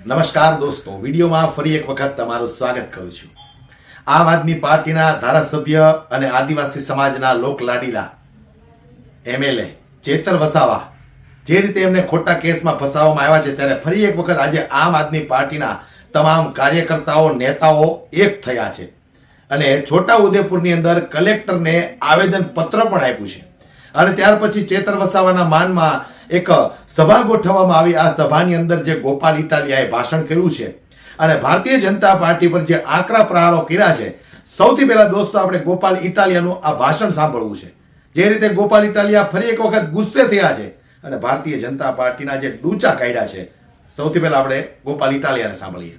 નમસ્કાર દોસ્તો, વિડીયોમાં ફરી એક વખત તમારું સ્વાગત કરું છું. આમ આદમી પાર્ટીના ધારાસભ્ય અને આદિવાસી સમાજના લોકલાડીલા એમએલએ ચેતર વસાવા જે રીતે એમને ખોટા કેસમાં ફસાવવામાં આવ્યા છે, ત્યારે ફરી એક વખત આજે આમ આદમી પાર્ટીના તમામ કાર્યકર્તાઓ નેતાઓ એક થયા છે અને છોટાઉદેપુરની અંદર કલેક્ટરને આવેદન પત્ર પણ આપ્યું છે. અને ત્યાર પછી ચેતર વસાવાના માનમાં એક સભા ગોઠવવામાં આવી. આ સભાની અંદર જે ગોપાલ ઇટાલિયાએ ભાષણ કર્યું છે અને ભારતીય જનતા પાર્ટી પર જે આકરા પ્રહારો કર્યા છે, સૌથી પહેલા દોસ્તો આપણે ગોપાલ ઇટાલિયાનું આ ભાષણ સાંભળવું છે. જે રીતે ગોપાલ ઇટાલિયા ફરી એક વખત ગુસ્સે થયા છે અને ભારતીય જનતા પાર્ટીના જે ડૂચા કાઢ્યા છે, સૌથી પહેલા આપણે ગોપાલ ઇટાલિયાને સાંભળીએ.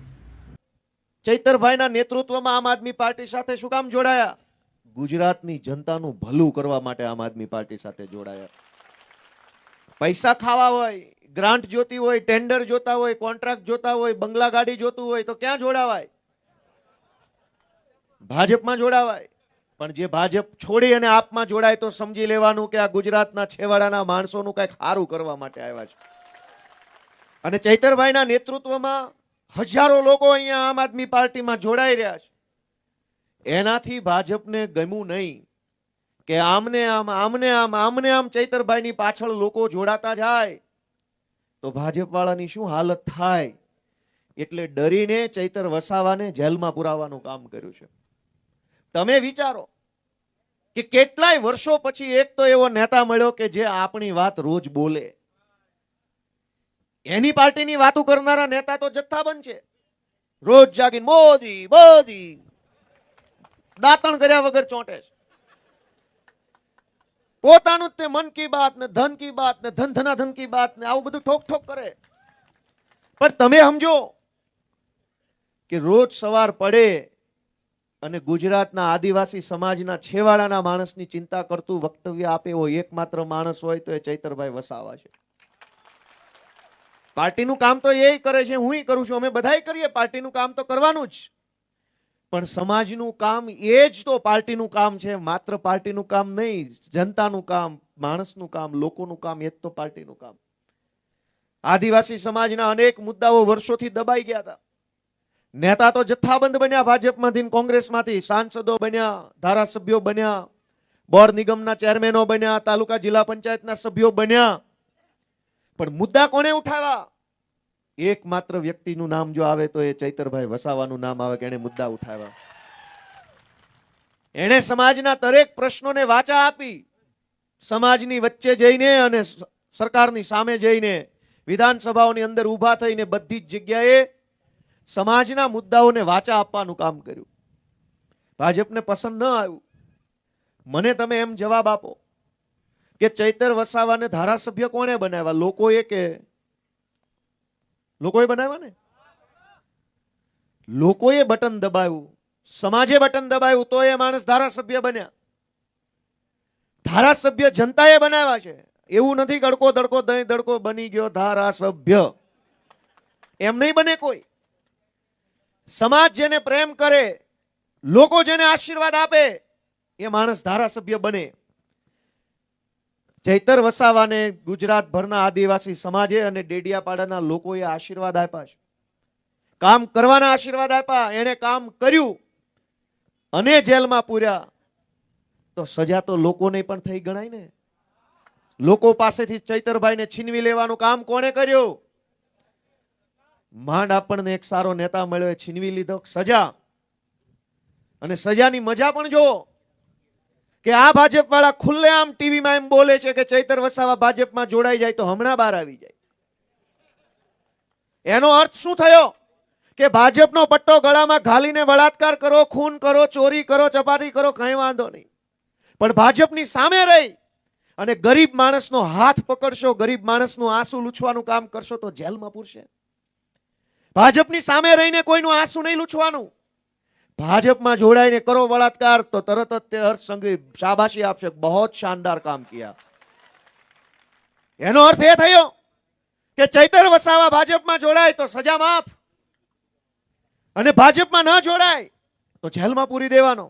ચૈતરભાઈના નેતૃત્વમાં આમ આદમી પાર્ટી સાથે શું કામ જોડાયા? ગુજરાતની જનતાનું ભલું કરવા માટે આમ આદમી પાર્ટી સાથે જોડાયા. પૈસા ખાવા હોય, ગ્રાન્ટ જોતી હોય, ટેન્ડર જોતા હોય, કોન્ટ્રાક્ટ જોતા હોય, બંગલા ગાડી જોતું હોય તો ક્યાં જોડાવાય? ભાજપમાં જોડાવાય. પણ જે ભાજપ છોડી અને આપમાં જોડાય તો સમજી લેવાનું કે આ ગુજરાતના છેવાડાના માણસોનું કંઈક સારું કરવા માટે આવ્યા છે. અને ચૈતરભાઈના નેતૃત્વમાં હજારો લોકો અહીંયા આમ આદમી પાર્ટીમાં જોડાઈ રહ્યા છે. એનાથી ભાજપને ગમ્યું નહીં કે આમને આમ ચૈતરભાઈની પાછળ લોકો જોડાતા જાય તો ભાજપ વાળાની શું હાલત થાય, એટલે ડરીને ચૈતર વસાવાને જેલમાં પુરાવાનું કામ કર્યું છે. તમે વિચારો કે કેટલાય વર્ષો પછી એક તો એવો નેતા મળ્યો કે જે આપણી વાત રોજ બોલે. એની પાર્ટીની વાતો કરનારા નેતા તો જથ્થાબંધ છે. રોજ જાગીને મોદી મોદી દાંતણ કર્યા વગર ચોંટે છે. પોતાનું જ તે મન કી બાત ને ધન કી બાત ને ધન કી બાત ને આવું બધું ઠોક ઠોક કરે. પણ તમે સમજો કે રોજ સવાર પડે અને ગુજરાતના આદિવાસી સમાજના છેવાડાના માણસની ચિંતા કરતું વક્તવ્ય આપે એવો એકમાત્ર માણસ હોય તો એ ચૈતરભાઈ વસાવા છે. પાર્ટીનું કામ તો એ કરે છે, હું કરું છું, અમે બધા કરીએ. પાર્ટીનું કામ તો કરવાનું જ, પણ સમાજનું કામ એ જ તો પાર્ટીનું કામ છે. માત્ર પાર્ટીનું કામ નહીં, જનતાનું કામ, માણસનું કામ, લોકોનું કામ, એ જ તો પાર્ટીનું કામ. આદિવાસી સમાજના અનેક મુદ્દાઓ વર્ષોથી દબાઈ ગયા હતા. નેતા તો જથ્થાબંધ બન્યા, ભાજપમાંથી કોંગ્રેસમાંથી સાંસદો બન્યા, ધારાસભ્યો બન્યા, બોર્ડ નિગમના ચેરમેનો બન્યા, તાલુકા જિલ્લા પંચાયતના સભ્યો બન્યા. પણ મુદ્દા કોને ઉઠાવ્યા? એકમાત્ર વ્યક્તિનું નામ જો આવે તો એ ચૈતરભાઈ વસાવાનું નામ આવે કે એને મુદ્દા ઉઠાવ્યા. એને સમાજના દરેક પ્રશ્નોને વાચા આપી, સમાજની વચ્ચે જઈને અને સરકારની સામે જઈને વિધાનસભાઓની અંદર ઊભા થઈને બધી જ જગ્યાએ સમાજના મુદ્દાઓને વાચા આપવાનું કામ કર્યું. ભાજપને પસંદ ન આવ્યું. મને તમે એમ જવાબ આપો કે ચૈતર વસાવાને ધારાસભ્ય કોણે બનાવ્યા? લોકોએ કે લોકોએ બનાવ્યા ને? લોકોએ બટન દબાવ્યું, સમાજે બટન દબાવ્યું તો એ માણસ ધારાસભ્ય બન્યા. ધારાસભ્ય જનતાએ બનાવ્યા છે. એવું નથી ગડકો દડકો દહીં દડકો બની ગયો ધારાસભ્ય, એમ નહીં બને કોઈ. સમાજ જેને પ્રેમ કરે, લોકો જેને આશીર્વાદ આપે, એ માણસ ધારાસભ્ય બને. ચૈતર વસાવાને ગુજરાતભરના આદિવાસી સમાજે અને ડેડિયાપાડાના લોકોએ આશીર્વાદ આપ્યા છે, કામ કરવાના આશીર્વાદ આપ્યા. એને કામ કર્યું અને જેલમાં પૂર્યા તો સજા તો લોકોને પણ થઈ ગણાય ને. લોકો પાસેથી ચૈતરભાઈને છીનવી લેવાનું કામ કોણે કર્યું? માંડ આપણને એક સારો નેતા મળ્યો, એ છીનવી લીધો સજા. અને સજાની મજા પણ જો કે આ ભાજપ વાળા ખુલ્લેઆમ ટીવીમાં એમ બોલે છે કે ચૈતર વસાવા ભાજપમાં જોડાઈ જાય તો હમણાં બહાર આવી જાય. એનો અર્થ શું થયો? કે ભાજપનો પટ્ટો ગળામાં ઘાલીને બળાત્કાર કરો, ખૂન કરો, ચોરી કરો, ચપાટી કરો, કઈ વાંધો નહીં, પણ ભાજપની સામે રહી અને ગરીબ માણસનો હાથ પકડશો, ગરીબ માણસનું આંસુ લૂછવાનું કામ કરશો તો જેલમાં પૂરશે. ભાજપની સામે રહીને કોઈનું આંસુ નહીં લૂછવાનું. ભાજપમાં જોડાઈને કરો બળાત્કાર તો તરત જ તે હર્ષ સંઘવી શાબાશી આપશે, બહુ શાનદાર કામ કિયા. એનો અર્થ એ થયો કે ચૈતર વસાવા ભાજપમાં જોડાય તો સજા માફ, અને ભાજપમાં ન જોડાય તો જેલમાં પૂરી દેવાનો.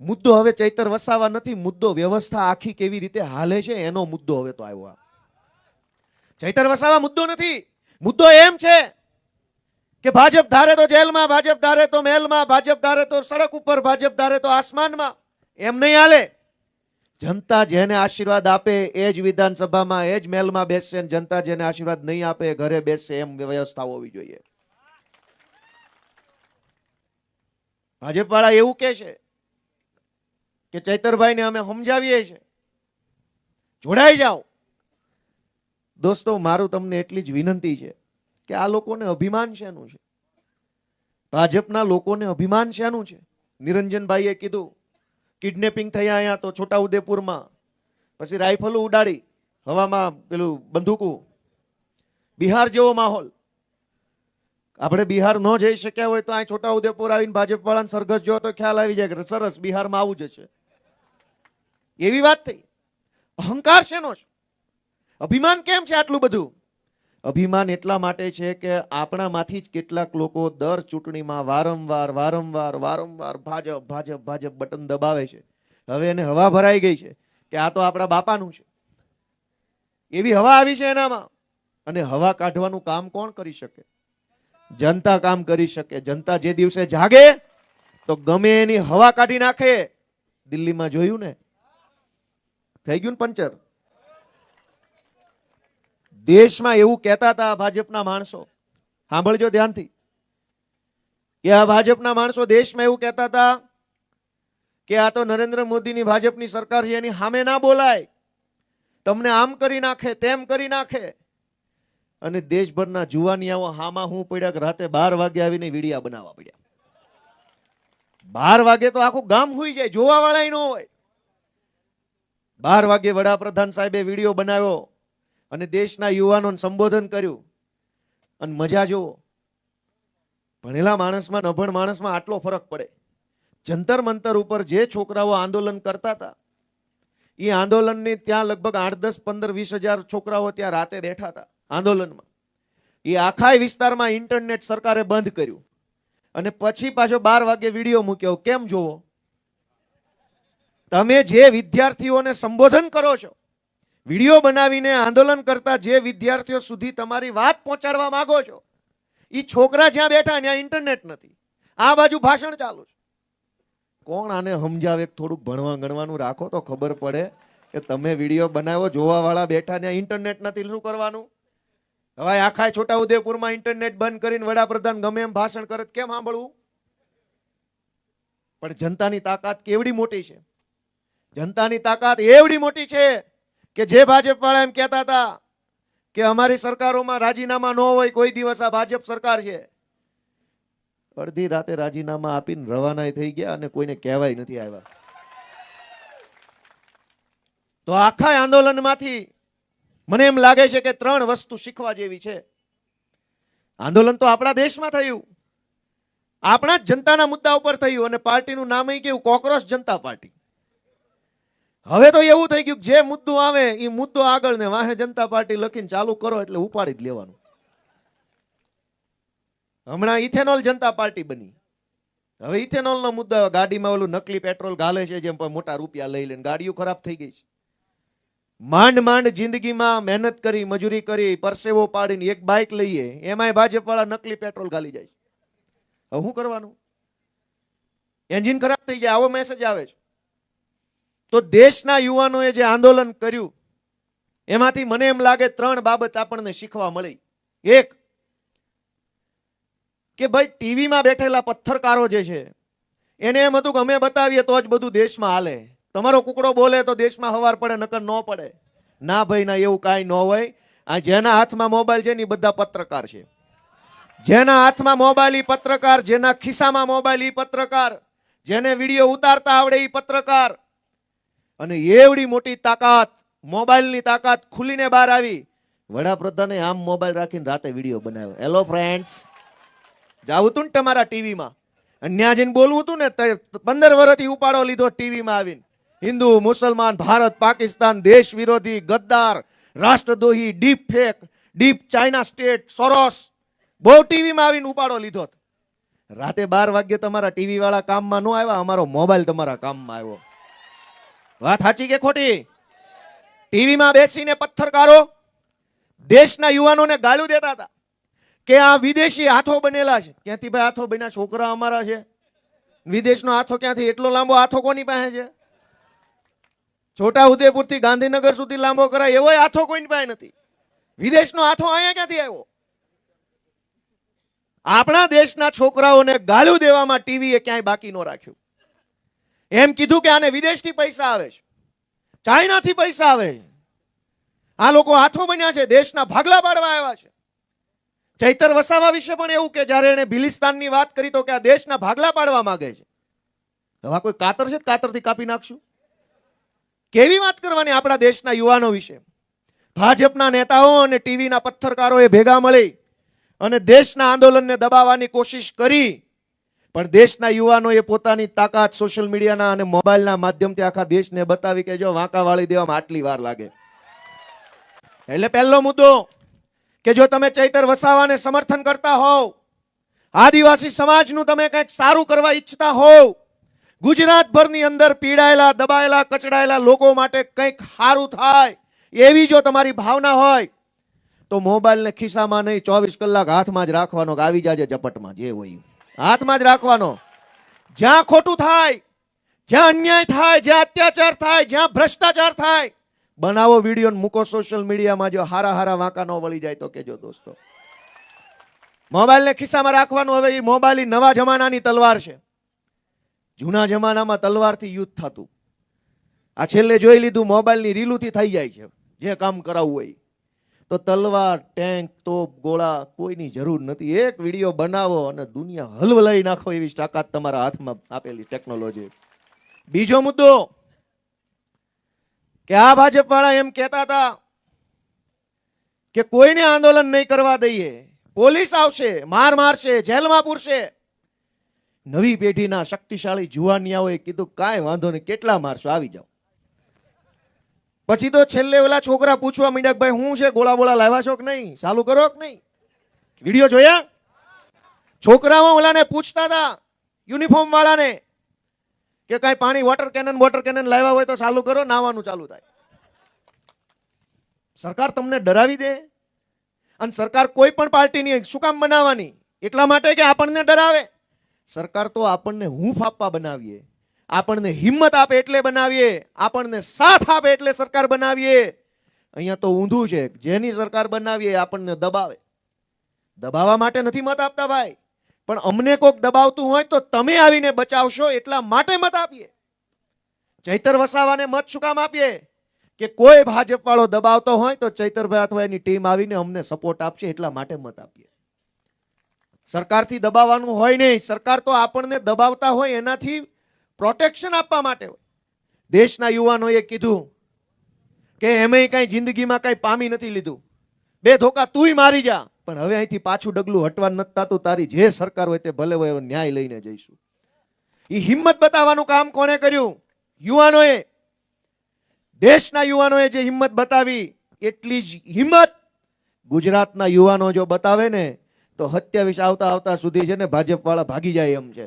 મુદ્દો હવે ચૈતર વસાવા નથી, મુદ્દો વ્યવસ્થા આખી કેવી રીતે હાલે છે એનો મુદ્દો હવે તો આવ્યો. ચૈતર વસાવા મુદ્દો નથી, મુદ્દો એમ છે કે ભાજપ ધારે તો જેલમાં, ભાજપ ધારે તો મહેલમાં, ભાજપ ધારે તો સડક ઉપર, ભાજપ ધારે તો આસમાનમાં. એમ નહીં હાલે. જનતા જેને આશીર્વાદ આપે એ જ વિધાનસભામાં, એ જ મહેલમાં બેસશે, અને જનતા જેને આશીર્વાદ નહીં આપે એ ઘરે બેસશે. એમ વ્યવસ્થા હોવી જોઈએ. ભાજપ વાળા એવું કે છે કે ચૈતરભાઈને અમે સમજાવીએ છીએ, જોડાઈ જાઓ. દોસ્તો, મારું તમને એટલી જ વિનંતી છે કે આ લોકોને અભિમાન શેનું છે? ભાજપના લોકોને અભિમાન શેનું છે? નિરંજનભાઈએ કીધું કિડનેપિંગ થયા અહીંયા તો છોટાઉદેપુરમાં, પછી રાઇફલો ઉડાડી હવામાં, પેલું બંદૂકો. બિહાર જેવો માહોલ. આપણે બિહાર ન જઈ શક્યા હોય તો અહીં છોટાઉદેપુર આવીને ભાજપ વાળાને સરઘસ જો તો ખ્યાલ આવી જાય કે સરસ, બિહારમાં આવું જ છે. એવી વાત થઈ. અહંકાર શેનો છે? અભિમાન કેમ છે આટલું બધું? અભિમાન એટલા માટે છે કે આપણામાંથી જ કેટલાક લોકો દર ચૂંટણીમાં વારંવાર ભાજપ ભાજપ ભાજપ બટન દબાવે છે. હવે એને હવા ભરાઈ ગઈ છે કે આ તો આપણા બાપાનું છે. એવી હવા આવી છે એનામાં. અને હવા કાઢવાનું કામ કોણ કરી શકે? જનતા કામ કરી શકે. જનતા જે દિવસે જાગે તો ગમે એની હવા કાઢી નાખે. દિલ્હીમાં જોયું ને, થઈ ગયું ને પંચર. દેશમાં એવું કહેતા હતા ભાજપના માણસો, સાંભળજો ધ્યાનથી, કે આ ભાજપના માણસો દેશમાં એવું કહેતા હતા કે આ તો નરેન્દ્ર મોદીની ભાજપની સરકાર છે, એની સામે ના બોલાય, તમને આમ કરી નાખે, તેમ કરી નાખે. અને દેશભરના જુવાનિયાઓ હામાં હું પડ્યા કે રાતે 12 વાગે આવીને વિડિયા બનાવવા પડ્યા. 12 વાગે તો આખું ગામ હુઈ જાય, જોવા વાળા ન હોય. 12 વાગે વડાપ્રધાન સાહેબે વિડીયો બનાવ્યો અને દેશના યુવાનોને સંબોધન કર્યું. અને મજા જુઓ, ભણેલા માણસમાં અભણ માણસમાં આટલો ફરક પડે. જંતર મંતર ઉપર જે છોકરાઓ આંદોલન કરતા હતા, એ આંદોલનની ત્યાં લગભગ 8, 10, 15, 20 હજાર છોકરાઓ ત્યાં રાતે બેઠા હતા આંદોલનમાં. એ આખા વિસ્તારમાં ઇન્ટરનેટ સરકારે બંધ કર્યું અને પછી પાછો 12 વાગે વિડીયો મૂક્યો. કેમ જોવો? તમે જે વિદ્યાર્થીઓને સંબોધન કરો છો, વિડીયો બનાવીને આંદોલન કરતા જે વિદ્યાર્થીઓ સુધી તમારી વાત પહોંચાડવા માંગો છો, એ છોકરા જ્યાં બેઠા ત્યાં ઇન્ટરનેટ નથી, આ બાજુ ભાષણ ચાલુ છે. કોણ આને સમજાવે? થોડુંક ભણવા ગણવાનું રાખો તો ખબર પડે કે તમે વિડીયો બનાવો, જોવા વાળા બેઠા ત્યાં ઇન્ટરનેટ નથી, શું કરવાનું? હવે આખા છોટાઉદેપુરમાં ઇન્ટરનેટ બંધ કરીને વડાપ્રધાન ગમે એમ ભાષણ કરે, કેમ સાંભળવું? પણ જનતાની તાકાત કેવડી મોટી છે. જનતાની તાકાત એવડી મોટી છે કે જે ભાજપ વાળા એમ કહેતા હતા કે અમારી સરકારોમાં રાજીનામા ન હોય કોઈ દિવસ, આ ભાજપ સરકાર છે, અડધી રાતે રાજીનામા આપીને રવાના થઈ ગયા અને કોઈને કહેવાય નથી આવ્યા. તો આખા આંદોલનમાંથી મને એમ લાગે છે કે 3 વસ્તુ શીખવા જેવી છે. આંદોલન તો આપણા દેશમાં થયું, આપણા જ જનતાના મુદ્દા ઉપર થયું, અને પાર્ટીનું નામ કેવું? કોકરોચ જનતા પાર્ટી. હવે તો એવું થઈ ગયું જે મુદ્દો આવે એ મુદ્દો આગળ ને વાહે જનતા પાર્ટી લખીને ચાલુ કરો એટલે ઉપાડી જ લેવાનું. હમણાં ઇથેનોલ જનતા પાર્ટી બની. હવે ઇથેનોલ નો મુદ્દો, ગાડીમાં ઓલું નકલી પેટ્રોલ ગાલે છે, જેમ મોટા રૂપિયા લઈ લઈને ગાડીઓ ખરાબ થઈ ગઈ છે. માંડ માંડ જિંદગીમાં મહેનત કરી, મજૂરી કરી, પરસેવો પાડીને એક બાઇક લઈએ, એમાંય ભાજપ વાળા નકલી પેટ્રોલ ગાલી જાય છે. હવે શું કરવાનું? એન્જિન ખરાબ થઈ જાય, આવો મેસેજ આવે છે. તો દેશના યુવાનોએ જે આંદોલન કર્યું એમાંથી મને એમ લાગે 3 બાબત આપણને શીખવા મળી. એક, કે ભાઈ ટીવીમાં બેઠેલા પત્રકારો જે છે એને એમ હતું કે અમે બતાવીએ તો જ બધું દેશમાં હાલે, તમારો કુકડો બોલે તો દેશમાં હવાર પડે, નકર ન પડે. ના ભાઈ ના, એવું કાંઈ ન હોય. આ જેના હાથમાં મોબાઈલ છે ને એ બધા પત્રકાર છે. જેના હાથમાં મોબાઈલ ઈ પત્રકાર, જેના ખિસ્સામાં મોબાઈલ ઈ પત્રકાર, જેને વિડીયો ઉતારતા આવડે ઈ પત્રકાર. અને એવડી મોટી તાકાત, મોબાઈલની તાકાત ખુલીને બહાર આવી. વડાપ્રધાને આમ મોબાઈલ રાખીને રાતે વિડીયો બનાવ્યો. હેલો ફ્રેન્ડ્સ, જાવું તું ને તમારા ટીવીમાં, ત્યાં જઈને બોલવું હતું ને, 15 વર્ષથી ઉપાડો લીધો ટીવીમાં આવીને. હિન્દુ, મુસલમાન, ભારત, પાકિસ્તાન, દેશ વિરોધી, ગદ્દાર, રાષ્ટ્રદ્રોહી, deep fake, deep China state, Soros, બહુ ટીવીમાં આવીને ઉપાડો લીધો. રાતે 12 વાગ્યે તમારા ટીવી વાળા કામમાં ન આવ્યા, અમારો મોબાઈલ તમારા કામમાં આવ્યો. વાત સાચી કે ખોટી? ટીવીમાં બેસીને પત્રકારો દેશના યુવાનોને ગાળું દેતા હતા કે આ વિદેશી હાથો બનેલા છે. ક્યાંથી ભાઈ હાથો બન્યા? છોકરા અમારા છે. વિદેશનો હાથો ક્યાંથી? એટલો લાંબો હાથો કોની પાસે છે? છોટા ઉદેપુર થી ગાંધીનગર સુધી લાંબો કરાય એવો હાથો કોઈની પાસે નથી. વિદેશનો હાથો અહીંયા ક્યાંથી આવ્યો? આપણા દેશના છોકરાઓને ગાળું દેવામાં ટીવી એ ક્યાંય બાકી ન રાખ્યું. એમ કીધું કે આને વિદેશથી પૈસા આવે છે, ચાઇનાથી પૈસા આવે છે. આ લોકો હાથો બન્યા છે, દેશના ભાગલા પાડવા આવ્યા છે. ચૈતર વસાવા વિશે પણ એવું કે જ્યારે એને ભિલિસ્તાનની વાત કરી તો કે આ દેશના ભાગલા પાડવા માંગે છે. હવે કોઈ કાતર છે, કાતરથી કાપી નાખશું. કેવી વાત કરવાની આપણા દેશના યુવાનો વિશે? ભાજપના નેતાઓ અને ટીવીના પત્રકારોએ ભેગા મળી અને દેશના આંદોલનને દબાવવાની કોશિશ કરી, પણ દેશના યુવાનોએ પોતાની તાકાત સોશિયલ મીડિયાના અને મોબાઈલના માધ્યમથી આખા દેશને બતાવી કે જો વાંકા વાળી દેવામાં આટલી વાર લાગે. એટલે પહેલો મુદ્દો કે જો તમે ચૈતર વસાવાને સમર્થન કરતા હોવ, આદિવાસી સમાજનું તમે કંઈક સારું કરવા ઈચ્છતા હોવ, ગુજરાતભરની અંદર પીડાયેલા, દબાયેલા, કચડાયેલા લોકો માટે કંઈક સારું થાય એવી જો તમારી ભાવના હોય તો મોબાઈલને ખિસ્સામાં નહીં, 24 કલાક હાથમાં જ રાખવાનો. આવી જાજે ઝપટમાં, જે હોય હાથમાં જ રાખવાનો. જ્યાં ખોટું થાય, જ્યાં અન્યાય થાય, જ્યાં અત્યાચાર થાય, જ્યાં ભ્રષ્ટાચાર થાય, બનાવો વિડીયો મૂકો સોશિયલ મીડિયામાં. જો હારા હારા વાંકા ન વળી જાય તો કેજો દોસ્તો. મોબાઈલને ખિસ્સામાં રાખવાનું. હવે એ મોબાઈલ નવા જમાનાની તલવાર છે. જૂના જમાનામાં તલવારથી યુદ્ધ થતું. આ છેલ્લે જોઈ લીધું મોબાઈલની રીલુથી થઈ જાય છે. જે કામ કરાવવું હોય તો તલવાર, ટેન્ક, તોપ, ગોળા કોઈની જરૂર નથી. એક વિડીયો બનાવો અને દુનિયા હલવલાઈ નાખો એવી તાકાત તમારા હાથમાં આપેલી ટેકનોલોજી. બીજો મુદ્દો કે આ ભાજપ વાળા એમ કહેતા હતા કે કોઈને આંદોલન નહીં કરવા દઈએ, પોલીસ આવશે, માર મારશે, જેલમાં પૂરશે. નવી પેઢીના શક્તિશાળી જુવાનિયાઓએ કીધું કાંઈ વાંધો નહીં, કેટલા મારશો, આવી જાઓ. પછી તો છેલ્લે ઓલા છોકરા પૂછવા માંડ્યા ભાઈ શું છે, ગોળા બોળા લાવ્યા છો કે નહીં, ચાલુ કરો કે નહીં? વિડીયો જોયા? છોકરાઓ ઓલાને પૂછતા હતા, યુનિફોર્મ વાળાને, કે કાંઈ પાણી, વોટર કેનન લાવ્યા હોય તો ચાલુ કરો, નાવાનું ચાલુ થાય. સરકાર તમને ડરાવી દે. અને સરકાર કોઈ પણ પાર્ટીની શું કામ બનાવવાની? એટલા માટે કે આપણને ડરાવે. સરકાર તો આપણને હૂંફ આપવા બનાવીએ, આપણને હિંમત આપે એટલે બનાવીએ, આપણને સાથ આપે એટલે સરકાર બનાવીએ. અહીંયા તો ઊંધું છે. જેની સરકાર બનાવીએ આપણને દબાવે. દબાવવા માટે નથી મત આપતા ભાઈ, પણ અમને કોક દબાવતું હોય તો તમે આવીને બચાવશો એટલા માટે મત આપીએ. ચૈતર વસાવાને મત શું કામ આપીએ? કે કોઈ ભાજપ વાળો દબાવતો હોય તો ચૈતરભાઈ અથવા એની ટીમ આવીને અમને સપોર્ટ આપશે એટલા માટે મત આપીએ. સરકારથી દબાવવાનું હોય નહીં. સરકાર તો આપણને દબાવતા હોય એનાથી પ્રોટેક્શન આપવા માટે હોય. દેશના યુવાનોએ કીધું કે એમે કઈ જિંદગીમાં કઈ પામી નથી લીધું, 2 ધોકા તુંય મારી જા, પણ હવે અહીંથી પાછું ડગલું હટવા નથી થતું. તારી જે સરકાર હોય તે ભલે હોય, ન્યાય લઈને જઈશું. એ હિંમત બતાવવાનું કામ કોને કર્યું? યુવાનોએ. દેશના યુવાનોએ જે હિંમત બતાવી એટલી જ હિંમત ગુજરાતના યુવાનો જો બતાવે ને તો 27 આવતા સુધી છે ને ભાજપ વાળા ભાગી જાય એમ છે.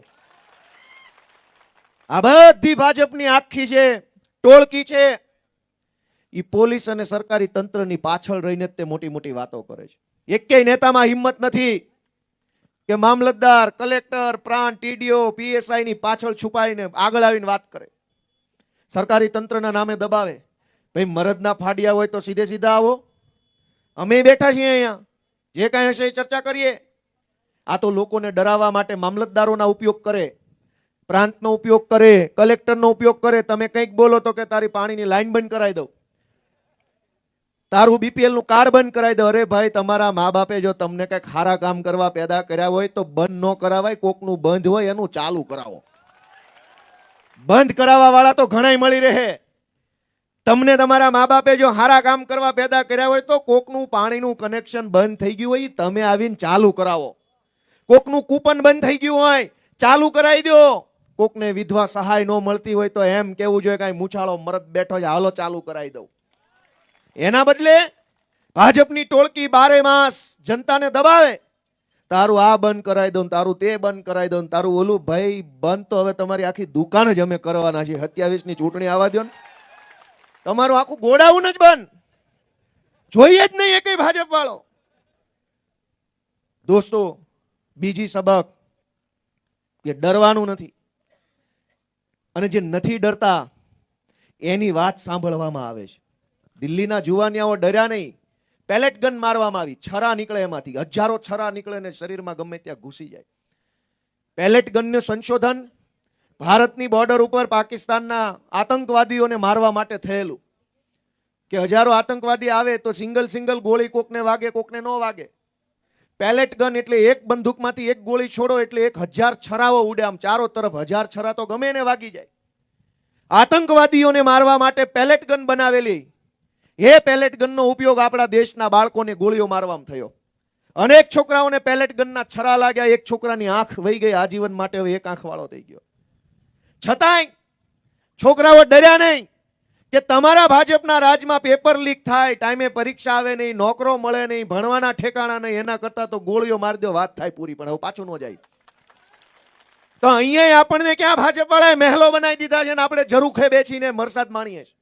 આ બધી ભાજપની આખી છે ટોળકી છે, એ પોલીસ અને સરકારી તંત્રની પાછળ રહીને તે મોટી મોટી વાતો કરે છે. એકેય નેતામાં હિંમત નથી કે મામલતદાર, કલેક્ટર, પ્રાંત, ટીડીઓ, પીએસઆઈ ની પાછળ છુપાઈને આગળ આવીને વાત કરે, સરકારી તંત્રના નામે દબાવે. ભાઈ મરદના ફાડિયા હોય તો સીધે સીધા આવો, અમે બેઠા છીએ અહીંયા, જે કાંઈ હશે એ ચર્ચા કરીએ. આ તો લોકોને ડરાવવા માટે મામલતદારોના ઉપયોગ કરે, પ્રાંતનો ઉપયોગ કરે, કલેક્ટરનો ઉપયોગ કરે. તમે કંઈક બોલો તો કે તારી પાણીની લાઈન બંધ કરાવી દઉં, તારું બીપીએલ નું કાર્ડ બંધ કરાવી દો. અરે ભાઈ, તમારા મા બાપે જો તમને કંઈક સારા કામ કરવા પેદા કર્યા હોય તો બંધ ન કરાવાય. કોકનું બંધ હોય એનું ચાલુ કરાવો. બંધ કરાવવા વાળા તો ઘણાય મળી રહે. તમને તમારા મા બાપે જો સારા કામ કરવા પેદા કર્યા હોય તો કોકનું પાણીનું કનેક્શન બંધ થઈ ગયું હોય તમે આવીને ચાલુ કરાવો. કોકનું કૂપન બંધ થઈ ગયું હોય ચાલુ કરાવી દો. કોકને વિધવા સહાય ન મળતી હોય તો એમ કેવું જોઈએ કઈ મૂછાળો મરદ બેઠો છે, હાલો ચાલુ કરાવી દઉં. એના બદલે ભાજપની ટોળકી 12 માસ જનતાને દબાવે. તારું આ બંધ કરાવી દઉં, તારું તે બંધ કરાવી દઉં, તારું ઓલું. ભાઈ બંધ તો હવે તમારી આખી દુકાન જ અમે કરવાના છીએ. 27 ની ચૂંટણી આવવા દો ને, તમારું આખું ગોડાઉન જ બંધ. જોઈએ જ નહીં એકેય ભાજપ વાળો. દોસ્તો, બીજી સબક કે ડરવાનું નથી, અને જે નથી ડરતા એની વાત સાંભળવામાં આવે છે. દિલ્હીના જુવાનિયાઓ ડર્યા નહીં. પેલેટ ગન મારવામાં આવી, છરા નીકળે એમાંથી, હજારો છરા નીકળે ને શરીરમાં ગમે ત્યાં ઘૂસી જાય. પેલેટ ગનનું સંશોધન ભારતની બોર્ડર ઉપર પાકિસ્તાનના આતંકવાદીઓને મારવા માટે થયેલું, કે હજારો આતંકવાદી આવે તો સિંગલ ગોળી કોકને વાગે, કોકને ન વાગે. પેલેટ ગન એટલે એક બંદૂકમાંથી એક ગોળી છોડો એટલે 1000 છરાઓ ઉડે, આમ ચારો તરફ 1000 છરા તો ગમે એને વાગી જાય. આતંકવાદીઓને મારવા માટે પેલેટ ગન બનાવેલી, એ પેલેટ ગનનો ઉપયોગ આપણા દેશના બાળકોને ગોળીઓ મારવામાં થયો. અનેક છોકરાઓને પેલેટ ગનના છરા લાગ્યા, એક છોકરાની આંખ વહી ગઈ આજીવન માટે, હવે એક આંખ વાળો થઈ ગયો. છતાંય છોકરાઓ ડર્યા નહીં કે તમારા ભાજપના રાજમાં પેપર લીક થાય, ટાઈમે પરીક્ષા આવે નહીં, નોકરો મળે નહીં, ભણવાના ઠેકાણા નહીં, એના કરતા તો ગોળીઓ મારી દો, વાત થાય પૂરી. પણ હવે પાછું ન જાય. તો અહીંયા આપણને ક્યાં ભાજપ વાળાએ મહેલો બનાવી દીધા છે ને આપણે ઝરૂખે બેસીને વરસાદ માણીએ છીએ.